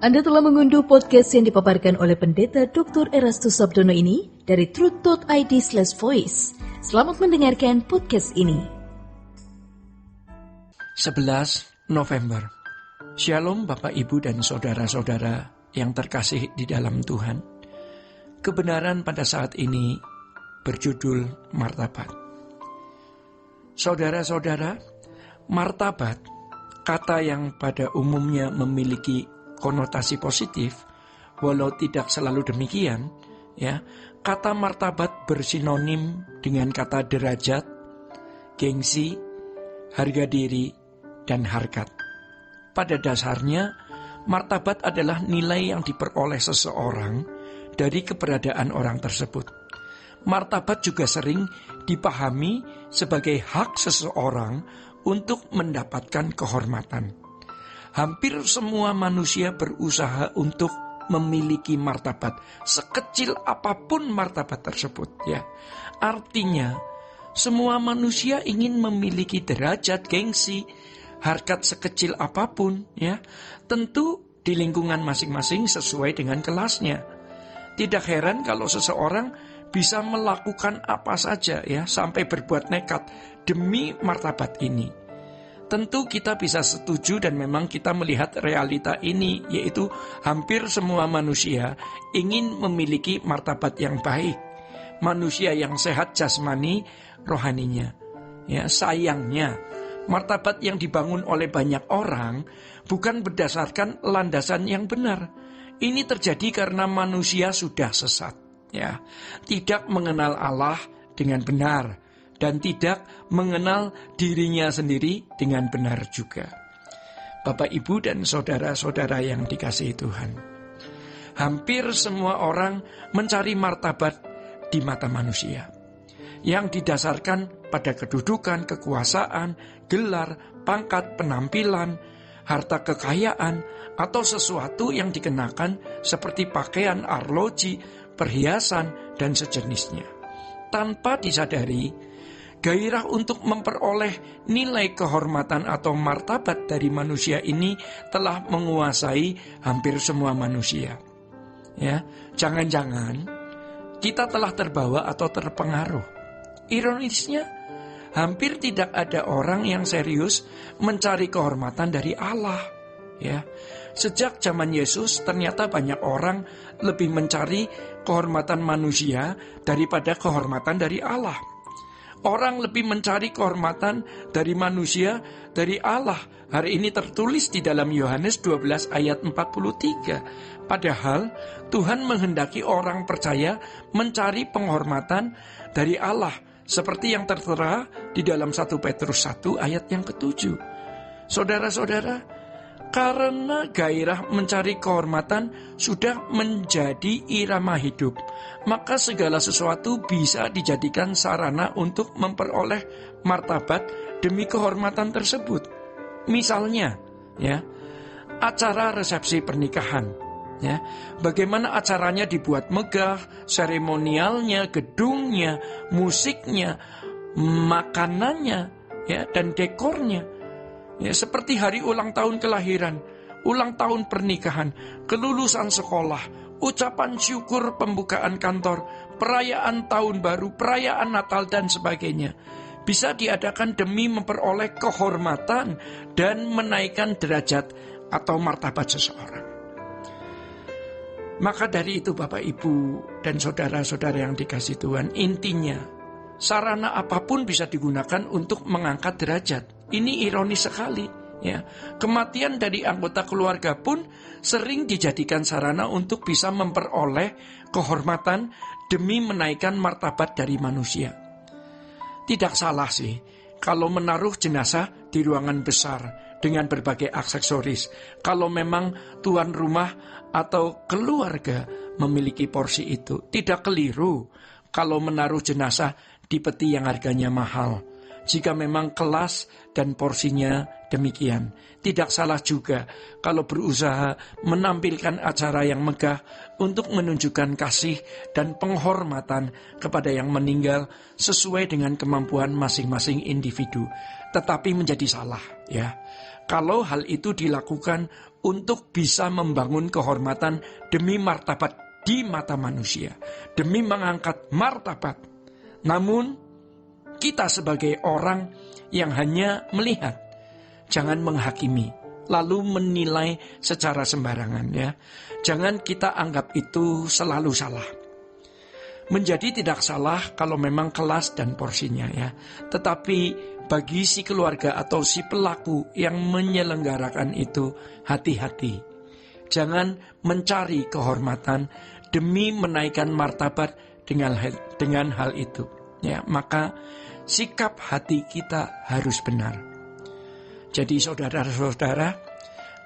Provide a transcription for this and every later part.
Anda telah mengunduh podcast yang dipaparkan oleh Pendeta Dr. Erastus Sabdono ini dari truth.id/voice. Selamat mendengarkan podcast ini. 11 November. Shalom Bapak Ibu dan saudara-saudara yang terkasih di dalam Tuhan. Kebenaran pada saat ini berjudul martabat. Saudara-saudara, martabat, kata yang pada umumnya memiliki konotasi positif, walau tidak selalu demikian, ya. Kata martabat bersinonim dengan kata derajat, gengsi, harga diri, dan harkat. Pada dasarnya, martabat adalah nilai yang diperoleh seseorang dari keberadaan orang tersebut. Martabat juga sering dipahami sebagai hak seseorang untuk mendapatkan kehormatan. Hampir semua manusia berusaha untuk memiliki martabat, sekecil apapun martabat tersebut, ya. Artinya, semua manusia ingin memiliki derajat, gengsi, harkat sekecil apapun, ya. Tentu di lingkungan masing-masing sesuai dengan kelasnya. Tidak heran kalau seseorang bisa melakukan apa saja, ya, sampai berbuat nekat demi martabat ini. Tentu kita bisa setuju dan memang kita melihat realita ini, yaitu hampir semua manusia ingin memiliki martabat yang baik. Manusia yang sehat jasmani, rohaninya. Ya, sayangnya, martabat yang dibangun oleh banyak orang bukan berdasarkan landasan yang benar. Ini terjadi karena manusia sudah sesat, ya. Tidak mengenal Allah dengan benar dan tidak mengenal dirinya sendiri dengan benar juga. Bapak, Ibu, dan saudara-saudara yang dikasihi Tuhan, hampir semua orang mencari martabat di mata manusia yang didasarkan pada kedudukan, kekuasaan, gelar, pangkat, penampilan, harta kekayaan, atau sesuatu yang dikenakan seperti pakaian, arloji, perhiasan, dan sejenisnya. Tanpa disadari, gairah untuk memperoleh nilai kehormatan atau martabat dari manusia ini telah menguasai hampir semua manusia. Ya, jangan-jangan kita telah terbawa atau terpengaruh. Ironisnya, hampir tidak ada orang yang serius mencari kehormatan dari Allah. Ya, sejak zaman Yesus ternyata banyak orang lebih mencari kehormatan manusia daripada kehormatan dari Allah. Orang lebih mencari kehormatan dari manusia dari Allah. Hari ini tertulis di dalam Yohanes 12 ayat 43. Padahal Tuhan menghendaki orang percaya mencari penghormatan dari Allah, seperti yang tertera di dalam 1 Petrus 1 ayat yang ke-7. Saudara-saudara, karena gairah mencari kehormatan sudah menjadi irama hidup, maka segala sesuatu bisa dijadikan sarana untuk memperoleh martabat demi kehormatan tersebut. Misalnya, ya, acara resepsi pernikahan, ya, bagaimana acaranya dibuat megah, seremonialnya, gedungnya, musiknya, makanannya, ya, dan dekornya. Ya, seperti hari ulang tahun kelahiran, ulang tahun pernikahan, kelulusan sekolah, ucapan syukur pembukaan kantor, perayaan tahun baru, perayaan Natal, dan sebagainya. Bisa diadakan demi memperoleh kehormatan dan menaikkan derajat atau martabat seseorang. Maka dari itu Bapak, Ibu, dan saudara-saudara yang dikasihi Tuhan, intinya sarana apapun bisa digunakan untuk mengangkat derajat. Ini ironis sekali, ya. Kematian dari anggota keluarga pun sering dijadikan sarana untuk bisa memperoleh kehormatan demi menaikkan martabat dari manusia. Tidak salah sih kalau menaruh jenazah di ruangan besar dengan berbagai aksesoris, kalau memang tuan rumah atau keluarga memiliki porsi itu. Tidak keliru kalau menaruh jenazah di peti yang harganya mahal. jika memang kelas dan porsinya demikian. Tidak salah juga kalau berusaha menampilkan acara yang megah untuk menunjukkan kasih dan penghormatan kepada yang meninggal sesuai dengan kemampuan masing-masing individu. Tetapi menjadi salah, ya, kalau hal itu dilakukan untuk bisa membangun kehormatan demi martabat di mata manusia, demi mengangkat martabat. Namun kita sebagai orang yang hanya melihat, jangan menghakimi, lalu menilai secara sembarangan, ya. Jangan kita anggap itu selalu salah. Menjadi tidak salah kalau memang kelas dan porsinya, ya. Tetapi bagi si keluarga atau si pelaku yang menyelenggarakan itu, hati-hati. Jangan mencari kehormatan demi menaikkan martabat dengan hal itu, ya. Maka sikap hati kita harus benar. Jadi saudara-saudara,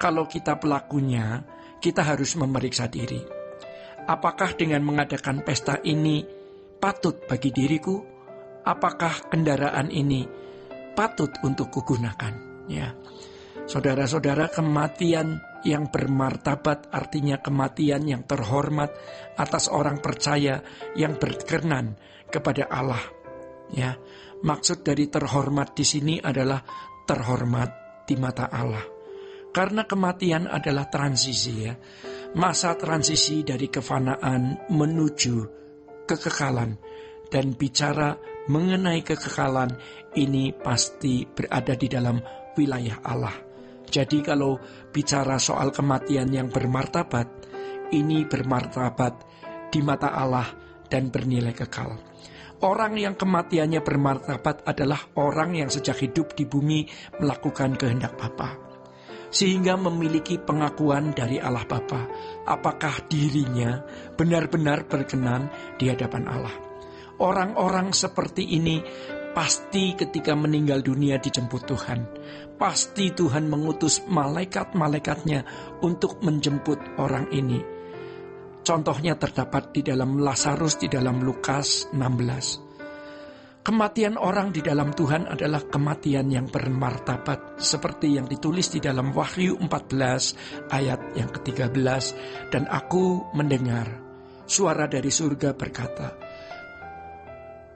kalau kita pelakunya, kita harus memeriksa diri. Apakah dengan mengadakan pesta ini patut bagi diriku? Apakah kendaraan ini patut untuk kugunakan? Ya, saudara-saudara, kematian yang bermartabat artinya kematian yang terhormat atas orang percaya yang berkenan kepada Allah. Ya, maksud dari terhormat di sini adalah terhormat di mata Allah. Karena kematian adalah transisi, ya. Masa transisi dari kefanaan menuju kekekalan. Dan bicara mengenai kekekalan ini pasti berada di dalam wilayah Allah. Jadi kalau bicara soal kematian yang bermartabat, ini bermartabat di mata Allah dan bernilai kekal. Orang yang kematiannya bermartabat adalah orang yang sejak hidup di bumi melakukan kehendak Bapa, sehingga memiliki pengakuan dari Allah Bapa apakah dirinya benar-benar berkenan di hadapan Allah. Orang-orang seperti ini pasti ketika meninggal dunia dijemput Tuhan. Pasti Tuhan mengutus malaikat-malaikatnya untuk menjemput orang ini. Contohnya terdapat di dalam Lazarus di dalam Lukas 16. Kematian orang di dalam Tuhan adalah kematian yang bermartabat, seperti yang ditulis di dalam Wahyu 14 ayat yang ke-13. Dan aku mendengar suara dari surga berkata,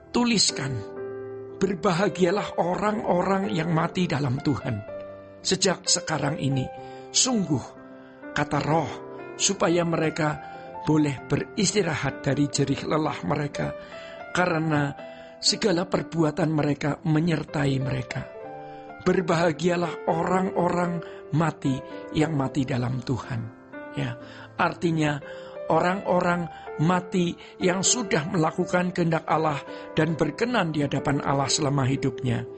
tuliskan, berbahagialah orang-orang yang mati dalam Tuhan sejak sekarang ini. Sungguh, kata Roh, supaya mereka boleh beristirahat dari jerih lelah mereka, karena segala perbuatan mereka menyertai mereka. Berbahagialah orang-orang mati yang mati dalam Tuhan. Ya, artinya orang-orang mati yang sudah melakukan kehendak Allah dan berkenan di hadapan Allah selama hidupnya.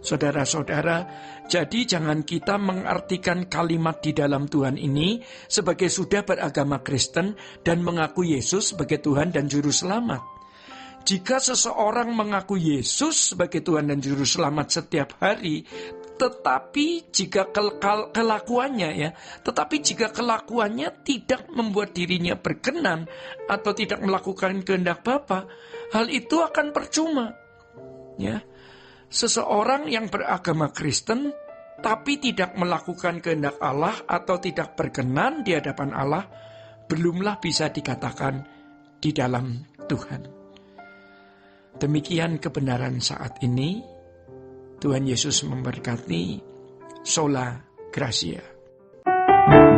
Saudara-saudara, jadi jangan kita mengartikan kalimat di dalam Tuhan ini sebagai sudah beragama Kristen dan mengaku Yesus sebagai Tuhan dan Juru Selamat. Jika seseorang mengaku Yesus sebagai Tuhan dan Juru Selamat setiap hari, tetapi jika kelakuannya tidak membuat dirinya berkenan atau tidak melakukan kehendak Bapa, hal itu akan percuma. Ya. Seseorang yang beragama Kristen tapi tidak melakukan kehendak Allah atau tidak berkenan di hadapan Allah, belumlah bisa dikatakan di dalam Tuhan. Demikian kebenaran saat ini. Tuhan Yesus memberkati. Sola Gracia.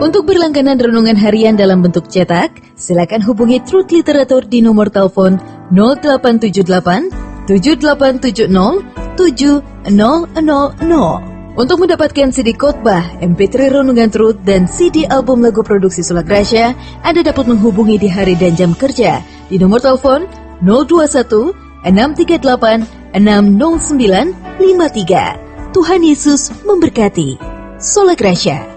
Untuk berlangganan renungan harian dalam bentuk cetak, silakan hubungi Truth Literatur di nomor telepon 0878 7870 7000. Untuk mendapatkan CD khotbah, MP3 Renungan Truth, dan CD album lagu produksi Sola Gracia, Anda dapat menghubungi di hari dan jam kerja di nomor telepon 021 638 60953. Tuhan Yesus memberkati. Sola Gracia.